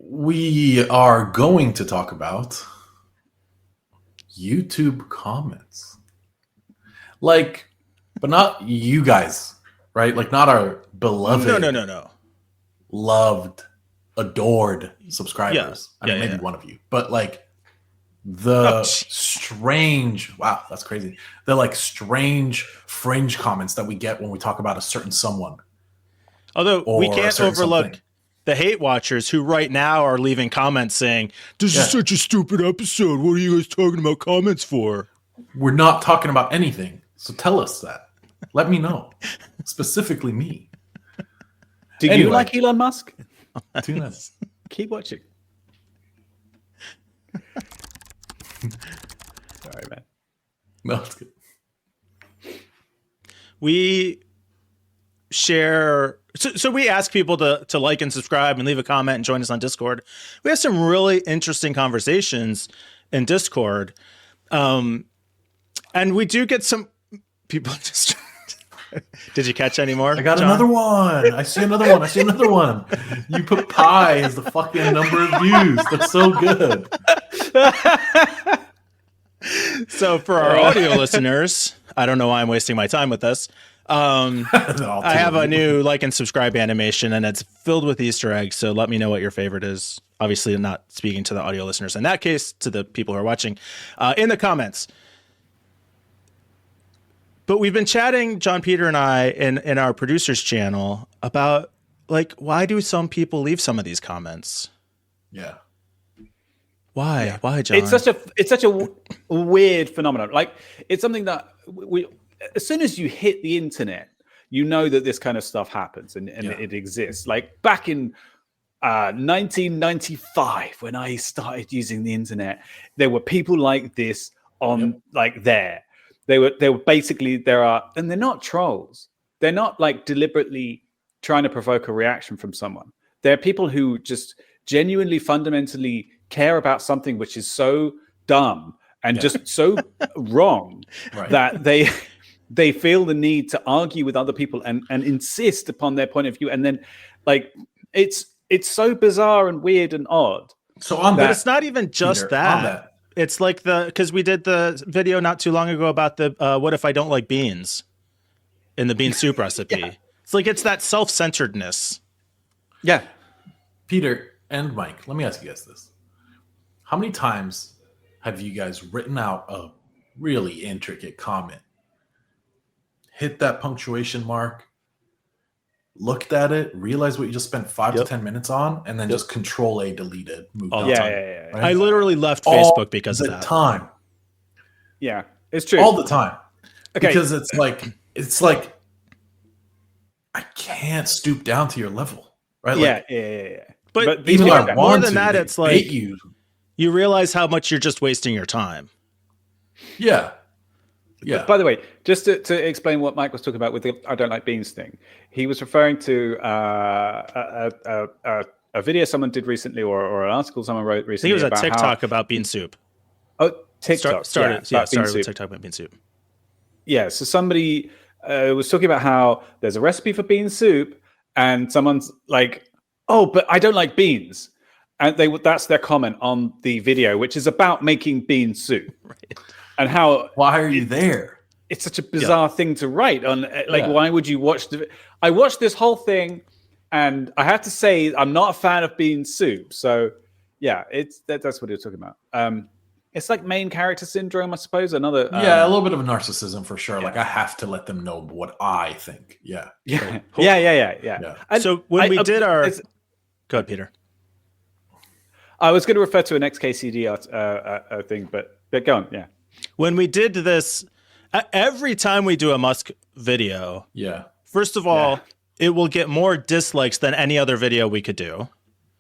We are going to talk about YouTube comments. Like, but not you guys, right? Like, not our beloved, No. loved, adored subscribers. I mean, maybe one of you, but like the strange, wow, that's crazy. The like strange fringe comments that we get when we talk about a certain someone. Although we can't overlook the hate watchers who right now are leaving comments saying, this is such a stupid episode. What are you guys talking about comments for? We're not talking about anything. So tell us that. Let me know. Specifically me. Do you like Elon Musk? Tune in. Keep watching. Sorry, man. No, it's good. We share... So we ask people to like and subscribe and leave a comment and join us on Discord. We have some really interesting conversations in Discord. And we do get some people just... Did you catch any more? I got John? another one. I see another one. You put pi as the fucking number of views. That's so good. So for our audio listeners, I don't know why I'm wasting my time with this. I have a new like and subscribe animation, and it's filled with Easter eggs. So let me know what your favorite is. Obviously, I'm not speaking to the audio listeners in that case, to the people who are watching in the comments. But we've been chatting, John, Peter, and I, in our producer's channel about like why do some people leave some of these comments? Yeah. Why? Yeah. Why, John? It's such a weird phenomenon. Like it's something that we as soon as you hit the internet, you know that this kind of stuff happens and it exists. Like back in 1995, when I started using the internet, there were people like this on like there. They were basically and they're not trolls. They're not like deliberately trying to provoke a reaction from someone. They're people who just genuinely, fundamentally care about something which is so dumb and just so wrong that they feel the need to argue with other people and insist upon their point of view. And then like it's so bizarre and weird and odd. So on but that, it's not even just Peter, that. It's like because we did the video not too long ago about the what if I don't like beans in the bean soup recipe. It's like it's that self-centeredness. Yeah. Peter and Mike, let me ask you guys this. How many times have you guys written out a really intricate comment, hit that punctuation mark, looked at it, realized what you just spent 5 to 10 minutes on, and then just Control-A deleted, moved on? Yeah. Right? I literally left Facebook because of that. All the time. Yeah, it's true. All the time. Okay. Because it's like I can't stoop down to your level, right? Yeah. But even though I more want than to, that, it's like you realize how much you're just wasting your time. Yeah. But by the way, just to explain what Mike was talking about with the I don't like beans thing, he was referring to a video someone did recently or an article someone wrote recently. I think it was a TikTok about bean soup. Oh, TikTok. Started with TikTok about bean soup. Yeah, so somebody was talking about how there's a recipe for bean soup and someone's like, oh, but I don't like beans. And that's their comment on the video, which is about making bean soup. Right. And how why are you there? It's such a bizarre thing to write on. Like, why would you watch I watched this whole thing, and I have to say I'm not a fan of bean soup. So, yeah, that's what you're talking about. It's like main character syndrome, I suppose. Another a little bit of a narcissism for sure. Yeah. Like I have to let them know what I think. Yeah. So when we did our, go ahead, Peter. I was going to refer to an XKCD thing, but go on. Yeah. When we did this, every time we do a Musk video, first of all, it will get more dislikes than any other video we could do.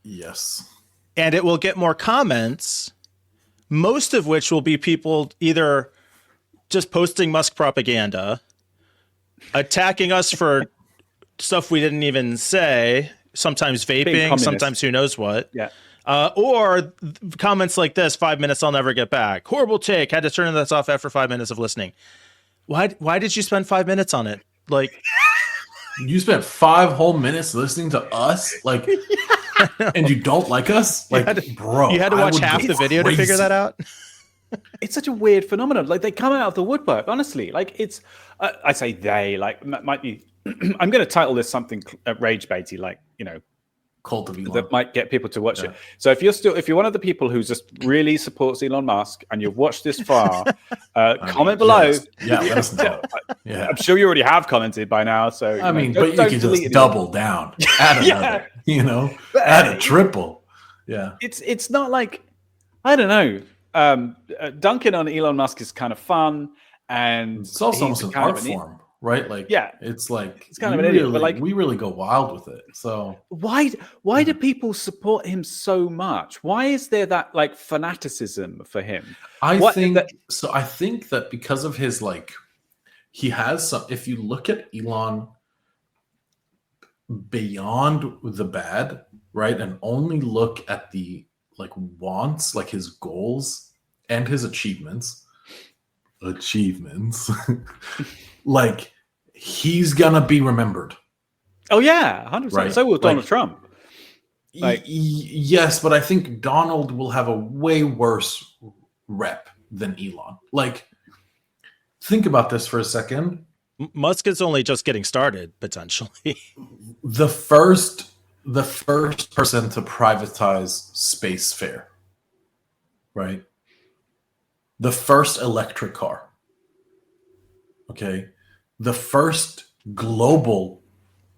Yes. And it will get more comments, most of which will be people either just posting Musk propaganda, attacking us for stuff we didn't even say, sometimes vaping, sometimes who knows what. Yeah. Or comments like this: 5 minutes, I'll never get back. Horrible take. Had to turn this off after 5 minutes of listening. Why did you spend 5 minutes on it? Like, you spent 5 whole minutes listening to us? Like, and you don't like us? Like, bro, you had to I watch would half go the video to figure crazy. that out. It's such a weird phenomenon. Like they come out of the woodwork, honestly. Like it's, I say they, like might be. I'm going to title this something rage baity, like Cult of Elon. that might get people to watch it. So if you're one of the people who just really supports Elon Musk and you've watched this far, comment below. Let us know. Yeah, I'm sure you already have commented by now. So I mean, but you can just double down, add another, add a triple. Yeah, it's not like, I don't know. Dunking on Elon Musk is kind of fun, and it's also almost an art form. Right, like it's like it's kind of an idiot, but like we really go wild with it. So why do people support him so much? Why is there that like fanaticism for him? I think that because of his he has some. If you look at Elon beyond the bad, right, and only look at the wants, like his goals and his achievements. Like he's gonna be remembered. Oh yeah, 100%. Right? So will Donald Trump. Yes, but I think Donald will have a way worse rep than Elon. Like, think about this for a second. Musk is only just getting started, potentially. The first person to privatize spacefair, right? The first electric car. Okay, the first global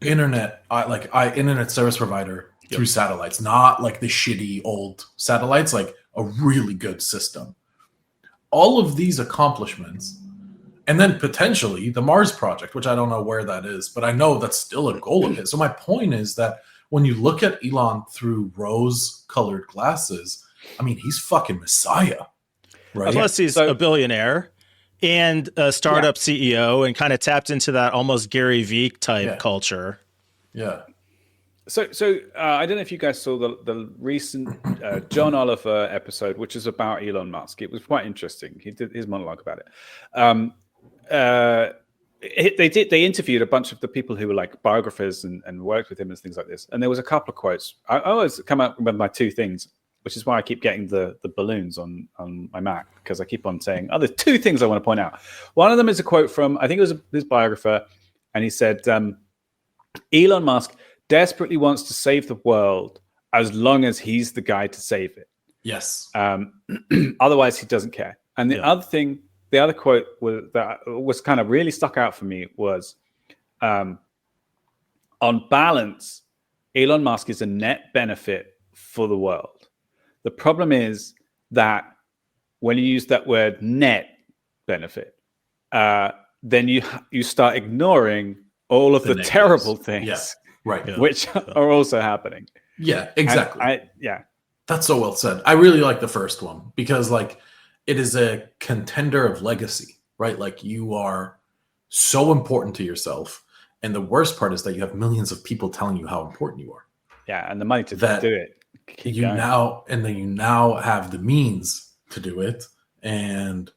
internet, internet service provider through satellites, not like the shitty old satellites, like a really good system. All of these accomplishments, and then potentially the Mars project, which I don't know where that is, but I know that's still a goal of his. So my point is that when you look at Elon through rose-colored glasses, I mean, he's fucking Messiah, right? Plus, he's a billionaire and a startup CEO, and kind of tapped into that almost Gary Vee type culture. Yeah. So I don't know if you guys saw the recent John Oliver episode, which is about Elon Musk. It was quite interesting. He did his monologue about it. They interviewed a bunch of the people who were like biographers and worked with him and things like this. And there was a couple of quotes. I always come up with my two things, which is why I keep getting the balloons on my Mac, because I keep on saying, there's two things I want to point out. One of them is a quote from, I think it was his biographer, and he said, Elon Musk desperately wants to save the world as long as he's the guy to save it. Yes. Otherwise, he doesn't care. And the other quote that was kind of really stuck out for me was, on balance, Elon Musk is a net benefit for the world. The problem is that when you use that word net benefit, then you start ignoring all of the terrible things, which are also happening. Yeah, exactly. Yeah. That's so well said. I really like the first one because it is a contender of legacy, right? Like you are so important to yourself. And the worst part is that you have millions of people telling you how important you are. Yeah, and the money to do it. You now have the means to do it, and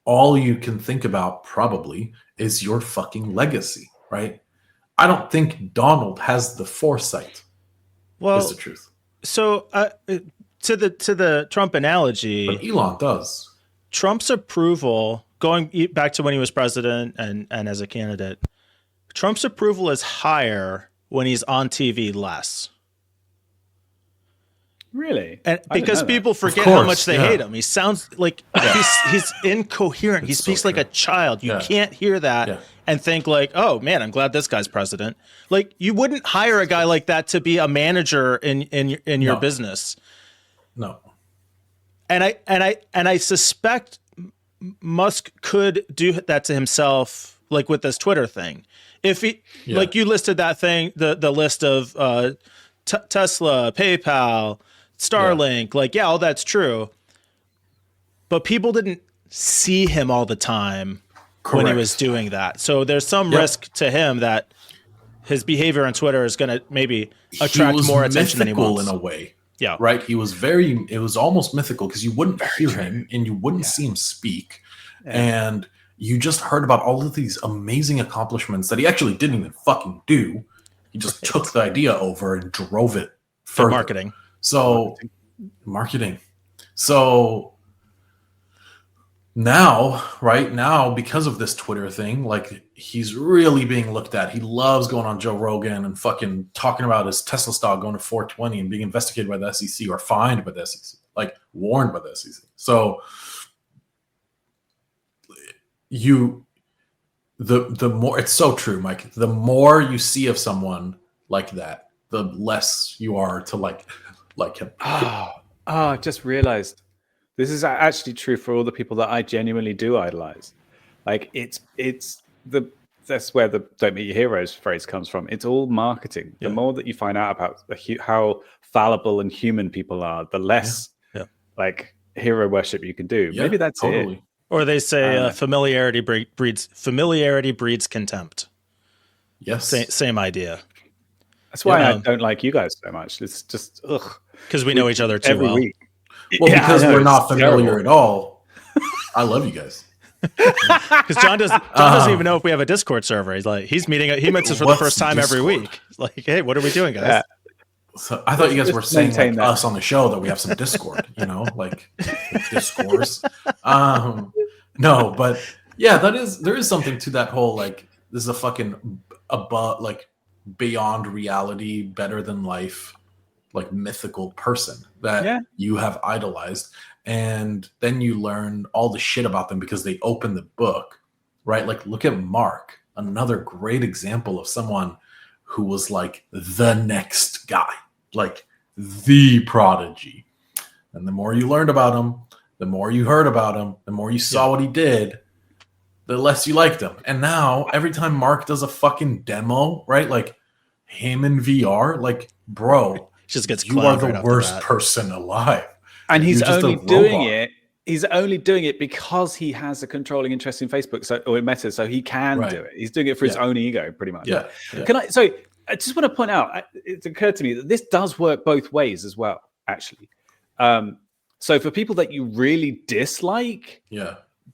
all you can think about probably is your fucking legacy, right? I don't think Donald has the foresight. Well, is the truth. So to the Trump analogy, but Elon does. Trump's approval, going back to when he was president and as a candidate, Trump's approval is higher when he's on TV less. Really? And because people forget how much they hate him. He sounds like he's incoherent. He speaks like a child. You can't hear that and think like, oh man, I'm glad this guy's president. Like you wouldn't hire a guy like that to be a manager in your business. No. And I suspect Musk could do that to himself, like with this Twitter thing. If he like you listed that thing, the list of Tesla, PayPal, Starlink, all that's true. But people didn't see him all the time when he was doing that. So there's some risk to him that his behavior on Twitter is going to maybe attract more attention than he wants. In a way. Yeah. Right. It was almost mythical because you wouldn't hear him and you wouldn't see him speak. Yeah. And you just heard about all of these amazing accomplishments that he actually didn't even fucking do. He just took the idea over and drove it further. marketing. So marketing. So now, right now, because of this Twitter thing, like he's really being looked at. He loves going on Joe Rogan and fucking talking about his Tesla stock going to 420 and being investigated by the SEC or fined by the SEC, like warned by the SEC. So the more, it's so true, Mike. The more you see of someone like that, the less you are to like him. I just realized this is actually true for all the people that I genuinely do idolize. Like that's where the "don't meet your heroes" phrase comes from. It's all marketing. The more that you find out about how fallible and human people are, the less like hero worship you can do. Maybe that's it. Or they say familiarity breeds contempt. Yes, same idea. That's why I don't like you guys so much. It's just because we know each other too well. Week. Well, because we're not familiar at all. I love you guys. Because John doesn't even know if we have a Discord server. He meets us for the first time every week. Like, hey, what are we doing, guys? So I thought you guys were saying like us on the show that we have some Discord, like discourse. No, but yeah, there is something to that whole like this is a fucking above like beyond reality, better than life, like mythical person that you have idolized, and then you learn all the shit about them because they open the book, right? Like look at Mark, another great example of someone who was like the next guy, like the prodigy. And the more you learned about him, the more you heard about him, the more you saw what he did, the less you liked him. And now every time Mark does a fucking demo, right? Like him in VR, like, bro, just gets you are the worst person alive. And he's only doing it. He's only doing it because he has a controlling interest in Facebook or in Meta, so he can do it. He's doing it for his own ego, pretty much. Yeah. So I just want to point out, it occurred to me that this does work both ways as well, actually. So for people that you really dislike,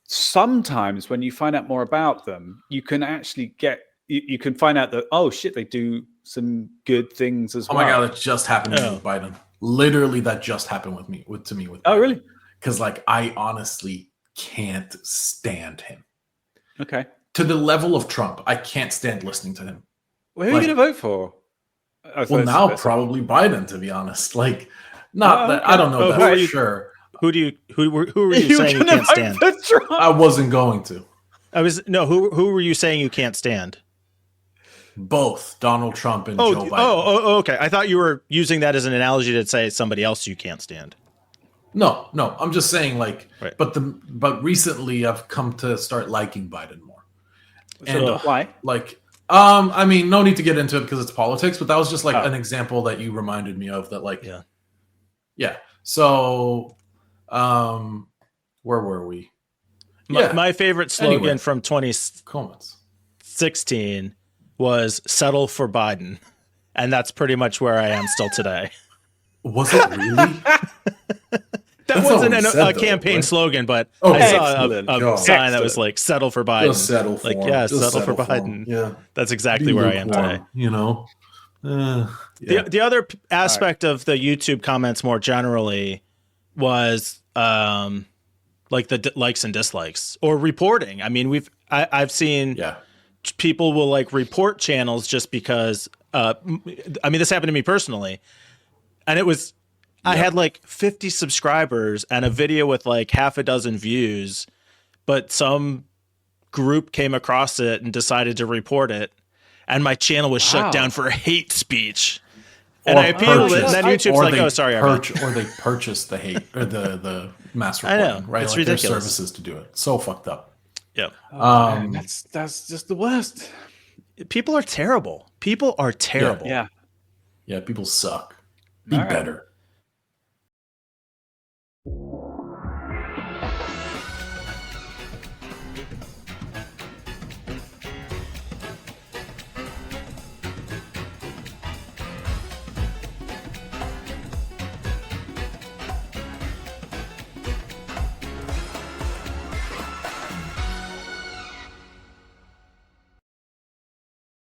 sometimes when you find out more about them, you can actually you can find out that, oh shit, they do some good things as well. Oh my God, that just happened to me with Biden. Literally, that just happened with me. Oh, really? Because like I honestly can't stand him. Okay. To the level of Trump, I can't stand listening to him. Well, who are you going to vote for? Well, now probably Biden, to be honest. Like, not that I don't know that for sure. Who were you saying you can't stand? I wasn't going to. Who were you saying you can't stand? Both Donald Trump and Joe Biden. Oh, okay. I thought you were using that as an analogy to say somebody else you can't stand. No. I'm just saying, like, but recently I've come to start liking Biden more. And why? Like, I mean, no need to get into it because it's politics, but that was just like an example that you reminded me of. That, like, yeah. So, where were we? My favorite slogan from 2016 was "Settle for Biden," and that's pretty much where I am still today. Was it really? That wasn't a campaign slogan, but I saw a sign that was like "Settle for Biden." Just settle for settle for Biden. Yeah, that's exactly where I am today. The other aspect of the YouTube comments more generally was like the likes and dislikes or reporting. I mean, I've seen people will like report channels just because. I mean, this happened to me personally, and it was. I had like 50 subscribers and a video with like half a dozen views, but some group came across it and decided to report it, and my channel was shut down for hate speech. And I appealed it, and then YouTube's like, "Oh, sorry." Or they purchased the hate or the mass reporting, I know, right? It's like ridiculous. Their services to do it. So fucked up. Yeah. That's just the worst. People are terrible. Yeah. Yeah. People suck. Be better.